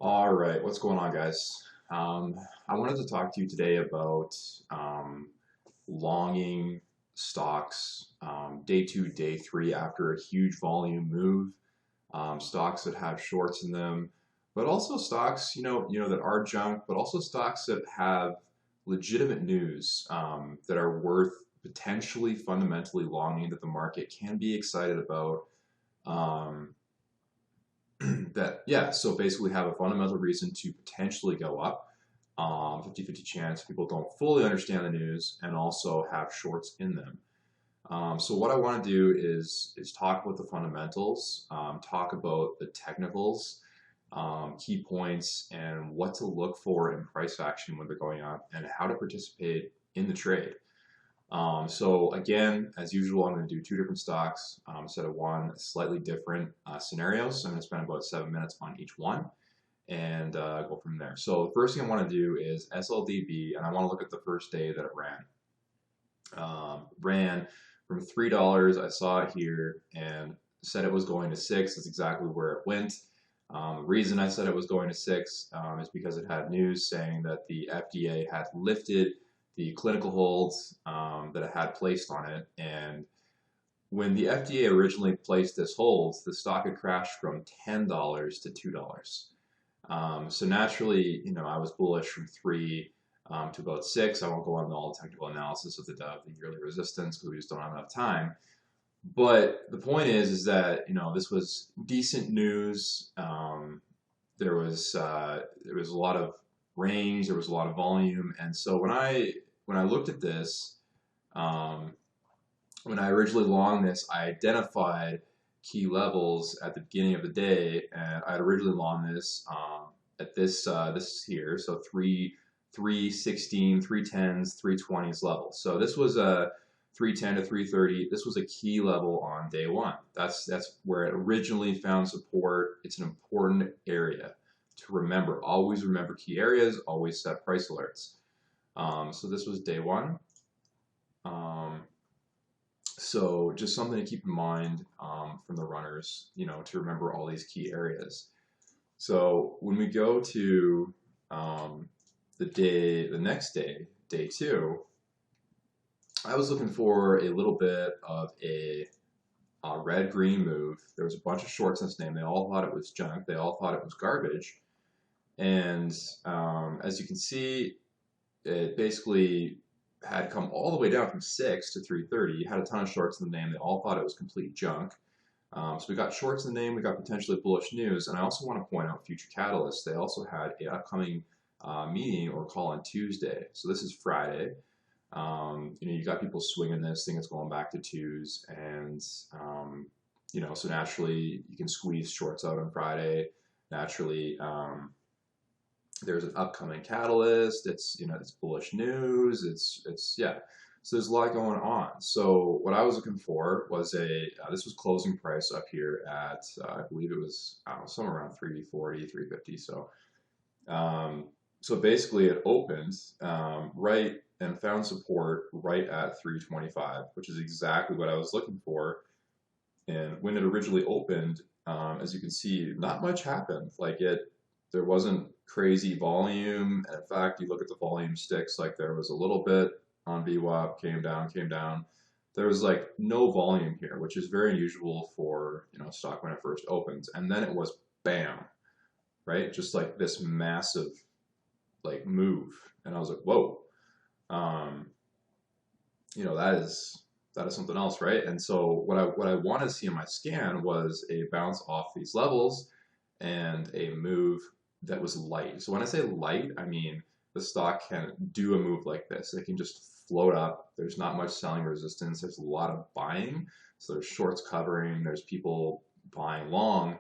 All right, what's going on, guys? I wanted to talk to you today about longing stocks, day two, day three after a huge volume move, stocks that have shorts in them, but also stocks, that are junk, but also stocks that have legitimate news that are worth potentially fundamentally longing that the market can be excited about. Um, so basically have a fundamental reason to potentially go up. 50-50 chance people don't fully understand the news and also have shorts in them. So what I want to do is talk about the fundamentals, talk about the technicals, key points, and what to look for in price action when they're going up, and how to participate in the trade. So again, as usual, I'm going to do two different stocks instead of one, slightly different scenarios. So I'm going to spend about 7 minutes on each one and go from there. So the first thing I want to do is SLDB, and I want to look at the first day that it ran. Ran from $3. I saw it here and said it was going to 6. That's exactly where it went. The reason I said it was going to 6 is because it had news saying that the FDA had lifted the clinical holds that it had placed on it. And when the FDA originally placed this hold, the stock had crashed from $10 to $2. So naturally, I was bullish from 3 to about 6. I won't go on all the technical analysis of the yearly resistance because we just don't have enough time. But the point is that this was decent news. There was a lot of range, there was a lot of volume, and so when I looked at this, when I originally longed this, I identified key levels at the beginning of the day, and I had originally longed this at this here, so 316, 310s, 320s level. So this was a 310 to 330. This was a key level on day one. That's where it originally found support. It's an important area to remember. Always remember key areas. Always set price alerts. So this was day one. So just something to keep in mind from the runners, to remember all these key areas. So when we go to the next day, day two, I was looking for a little bit of a red-green move. There was a bunch of shorts in this name. They all thought it was junk. They all thought it was garbage. And as you can see, it basically had come all the way down from 6 to 330. Had a ton of shorts in the name. They all thought it was complete junk. So we got shorts in the name. We got potentially bullish news. And I also want to point out future catalysts. They also had an upcoming meeting or call on Tuesday. So this is Friday. You got people swinging this thing. It's going back to twos. And, so naturally you can squeeze shorts out on Friday. Naturally, there's an upcoming catalyst. It's bullish news. Yeah. So there's a lot going on. So what I was looking for was this was closing price up here at I believe it was somewhere around 340, 350. So basically it opened right and found support right at 325, which is exactly what I was looking for. And when it originally opened, as you can see, not much happened. There wasn't crazy volume. And in fact, you look at the volume sticks, like there was a little bit on VWAP, came down. There was like no volume here, which is very unusual for stock when it first opens. And then it was bam, right? Just like this massive move. And I was like, whoa. That is something else, right? And so what I wanted to see in my scan was a bounce off these levels and a move that was light. So when I say light, I mean the stock can do a move like this. It can just float up. There's not much selling resistance. There's a lot of buying. So there's shorts covering. There's people buying long.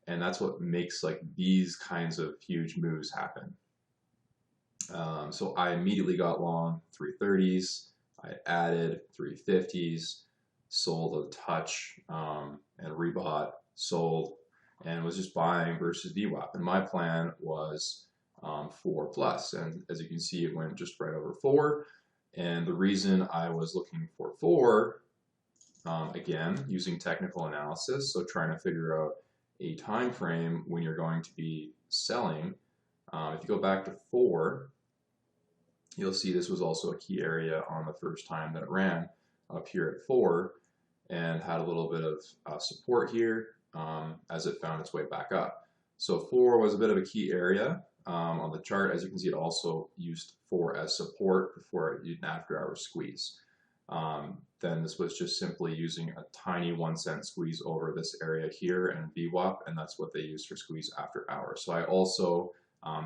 And that's what makes these kinds of huge moves happen. So I immediately got long 330s. I added 350s, sold a touch, and rebought, sold, and was just buying versus VWAP. And my plan was 4 plus. And as you can see, it went just right over 4. And the reason I was looking for 4, again, using technical analysis, so trying to figure out a time frame when you're going to be selling. If you go back to 4, you'll see this was also a key area on the first time that it ran up here at 4 and had a little bit of support here as it found its way back up. So 4 was a bit of a key area on the chart. As you can see, it also used 4 as support before it used an after-hours squeeze. Then this was just simply using a tiny 1-cent squeeze over this area here and VWAP, and that's what they used for squeeze after hours. So I also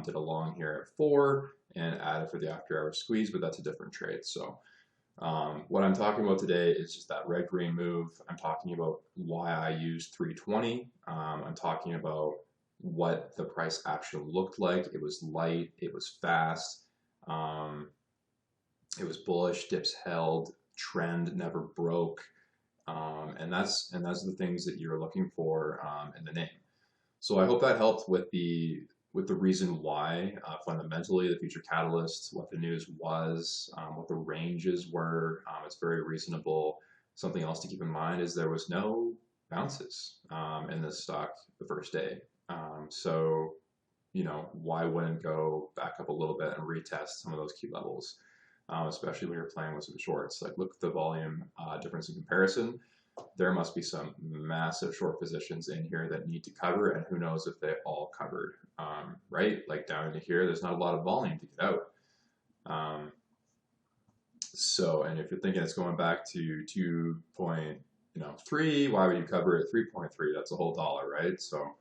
did a long here at 4 and added for the after-hours squeeze, but that's a different trade. So what I'm talking about today is just that red-green move. I'm talking about why I used 320. I'm talking about what the price action looked like. It was light, it was fast, it was bullish, dips held, trend never broke, and that's the things that you're looking for in the name. So I hope that helped with the reason why fundamentally the future catalyst, what the news was, what the ranges were. It's very reasonable. Something else to keep in mind is there was no bounces in this stock the first day. So, you know, why wouldn't go back up a little bit and retest some of those key levels, especially when you're playing with some shorts. Like, look at the volume difference in comparison. There must be some massive short positions in here that need to cover, and who knows if they all covered, right? Like down into here, there's not a lot of volume to get out. So, and if you're thinking it's going back to 2.3, why would you cover it 3.3? That's a whole dollar, right? So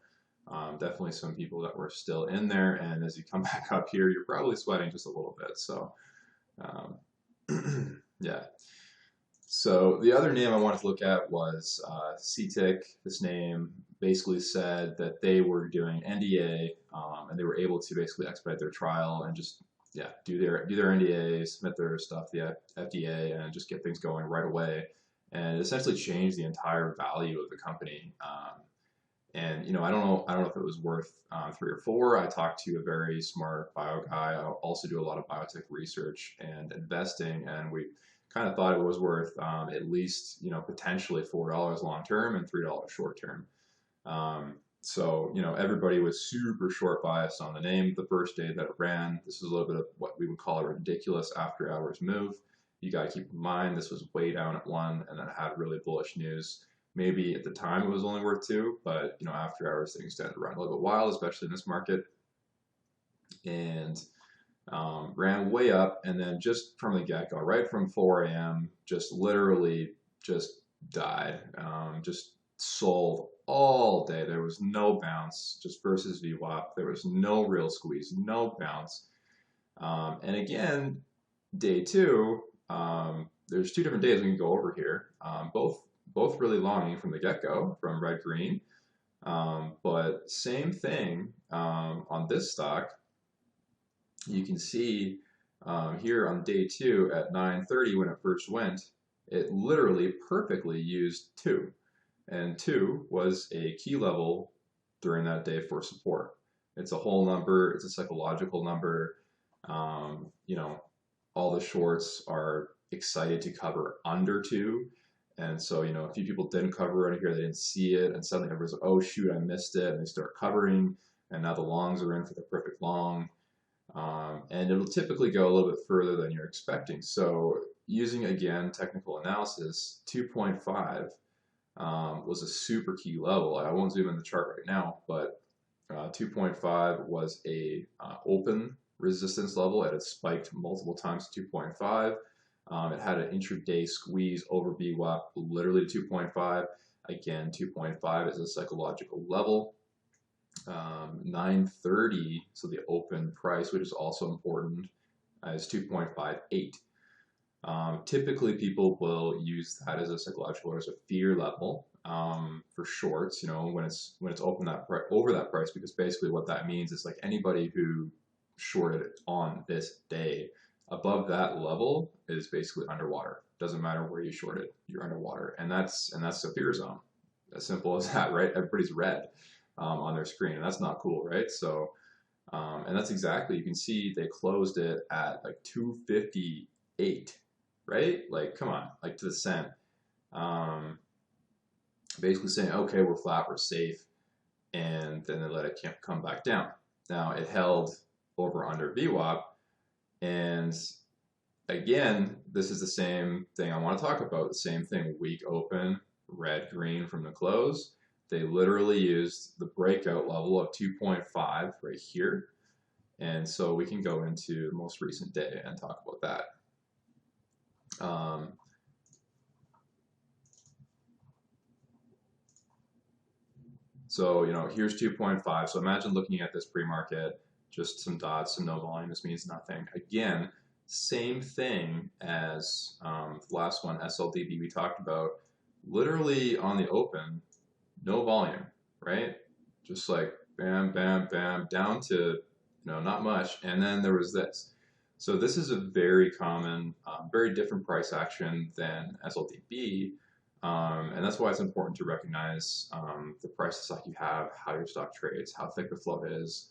definitely some people that were still in there, and as you come back up here, you're probably sweating just a little bit. So yeah. So the other name I wanted to look at was CTIC. This name basically said that they were doing NDA, and they were able to basically expedite their trial and just do their NDA, submit their stuff to the FDA, and just get things going right away. And it essentially changed the entire value of the company. And you know, I don't know if it was worth 3 or 4. I talked to a very smart bio guy. I also do a lot of biotech research and investing, and we kind of thought it was worth at least, you know, potentially $4 long term and $3 short term. So, you know, everybody was super short biased on the name the first day that it ran. This is a little bit of what we would call a ridiculous after hours move. You got to keep in mind this was way down at 1 and then had really bullish news. Maybe at the time it was only worth 2, but you know, after hours things tend to run a little bit wild, especially in this market. And ran way up, and then just from the get-go, right from 4 a.m., just literally just died. Just sold all day. There was no bounce, just versus VWAP. There was no real squeeze, no bounce. And again, day 2, there's 2 different days we can go over here. Both really long from the get-go, from red-green. But same thing on this stock. You can see here on day 2 at 9:30 when it first went, it literally perfectly used 2. And 2 was a key level during that day for support. It's a whole number, it's a psychological number. You know, all the shorts are excited to cover under 2. And so, you know, a few people didn't cover under here, they didn't see it, and suddenly everyone's like, oh shoot, I missed it, and they start covering, and now the longs are in for the perfect long. And it'll typically go a little bit further than you're expecting. So using, again, technical analysis, 2.5 was a super key level. I won't zoom in the chart right now, but 2.5 was a open resistance level. It had spiked multiple times to 2.5. It had an intraday squeeze over VWAP, literally to 2.5. Again, 2.5 is a psychological level. 9:30, so the open price, which is also important, is 2.58. Typically, people will use that as a psychological or as a fear level for shorts. You know, when it's open over that price, because basically what that means is like anybody who shorted on this day above that level is basically underwater. Doesn't matter where you shorted, you're underwater, and that's the fear zone. As simple as that, right? Everybody's red on their screen, and that's not cool, right? So, and that's exactly, you can see they closed it at like 258, right? Like, come on, like to the cent. Basically saying, okay, we're flat, we're safe. and then they let it come back down. Now it held over under VWAP, and again, this is the same thing I want to talk about. The same thing, weak open, red green from the close. They literally used the breakout level of 2.5 right here. And so we can go into the most recent day and talk about that. So, here's 2.5. So imagine looking at this pre-market, just some dots and no volume. This means nothing. Again, same thing as the last one, SLDB we talked about. Literally on the open, no volume, right? Just like bam, bam, bam, down to not much. And then there was this. So this is a very common, very different price action than SLDB. And that's why it's important to recognize the price of stock you have, how your stock trades, how thick the float is,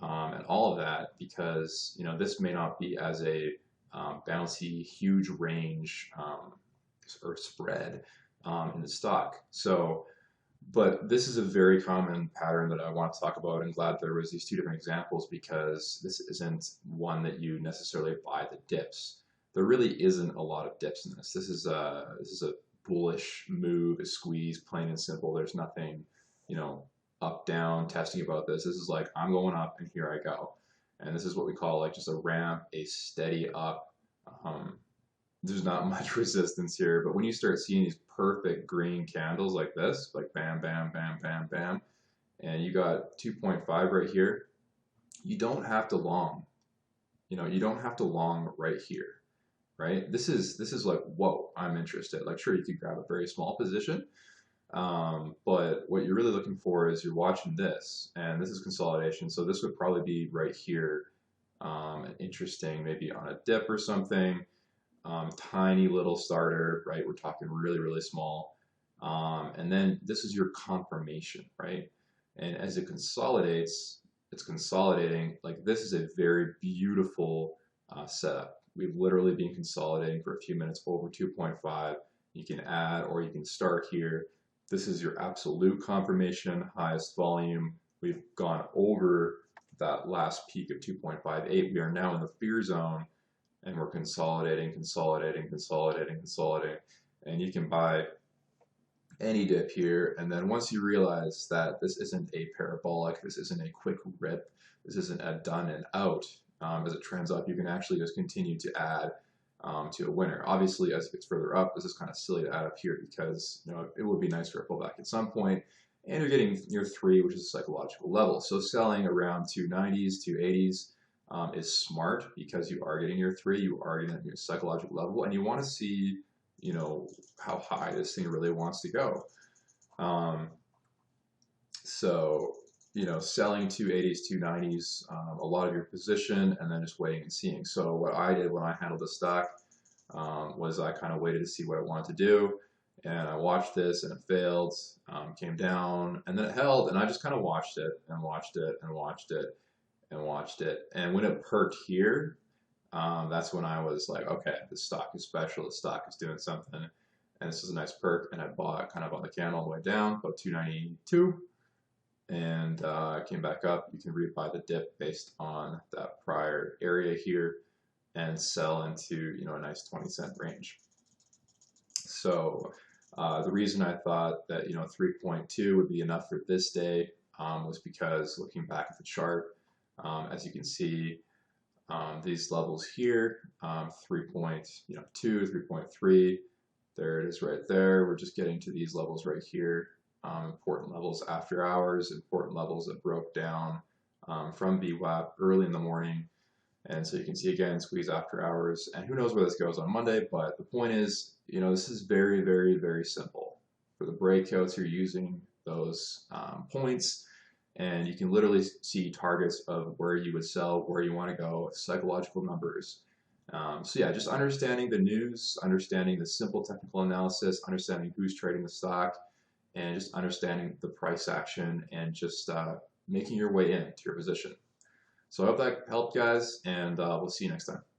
and all of that, because this may not be as a bouncy, huge range or spread in the stock. So, but this is a very common pattern that I want to talk about. I'm glad there was these two different examples, because this isn't one that you necessarily buy the dips. There really isn't a lot of dips in this. This is a bullish move, a squeeze, plain and simple. There's nothing, up, down, testing about this. This is like, I'm going up and here I go. And this is what we call like just a ramp, a steady up. There's not much resistance here, but when you start seeing these perfect green candles like this, like bam, bam, bam, bam, bam, and you got 2.5 right here, you don't have to long. You don't have to long right here. Right? This is like, whoa, I'm interested. Like, sure, you could grab a very small position, but what you're really looking for is you're watching this, and this is consolidation. So this would probably be right here, interesting, maybe on a dip or something, tiny little starter, right? We're talking really, really small, and then this is your confirmation, right? And as it consolidates, it's consolidating. Like, this is a very beautiful setup. We've literally been consolidating for a few minutes over 2.5. You can add or you can start here. This is your absolute confirmation, highest volume. We've gone over that last peak of 2.58. We are now in the fear zone, and we're consolidating, consolidating, consolidating, consolidating. And you can buy any dip here, and then once you realize that this isn't a parabolic, this isn't a quick rip, this isn't a done and out, as it trends up, you can actually just continue to add to a winner. Obviously, as it gets further up, this is kind of silly to add up here, because it would be nice for a pullback at some point, and you're getting near 3, which is a psychological level. So selling around 290s, 280s is smart, because you are getting your 3, you are getting your psychological level, and you want to see how high this thing really wants to go. So selling 280s, 290s, a lot of your position, and then just waiting and seeing. So what I did when I handled the stock was I kind of waited to see what it wanted to do, and I watched this, and it failed, came down, and then it held, and I just kind of watched it and watched it and watched it and watched it. And when it perked here, that's when I was like, okay, this stock is special, this stock is doing something, and this is a nice perk. And I bought kind of on the candle all the way down, about 292, and came back up. You can rebuy the dip based on that prior area here and sell into a nice 20-cent range. So the reason I thought that 3.2 would be enough for this day was because looking back at the chart, as you can see, these levels here, 3.2, 3.3, there it is right there. We're just getting to these levels right here. Important levels after hours, important levels that broke down from VWAP early in the morning. And so you can see again, squeeze after hours, and who knows where this goes on Monday, but the point is, this is very, very, very simple. For the breakouts, you're using those points, and you can literally see targets of where you would sell, where you want to go, psychological numbers. So yeah, just understanding the news, understanding the simple technical analysis, understanding who's trading the stock, and just understanding the price action, and just making your way into your position. So I hope that helped, guys, and we'll see you next time.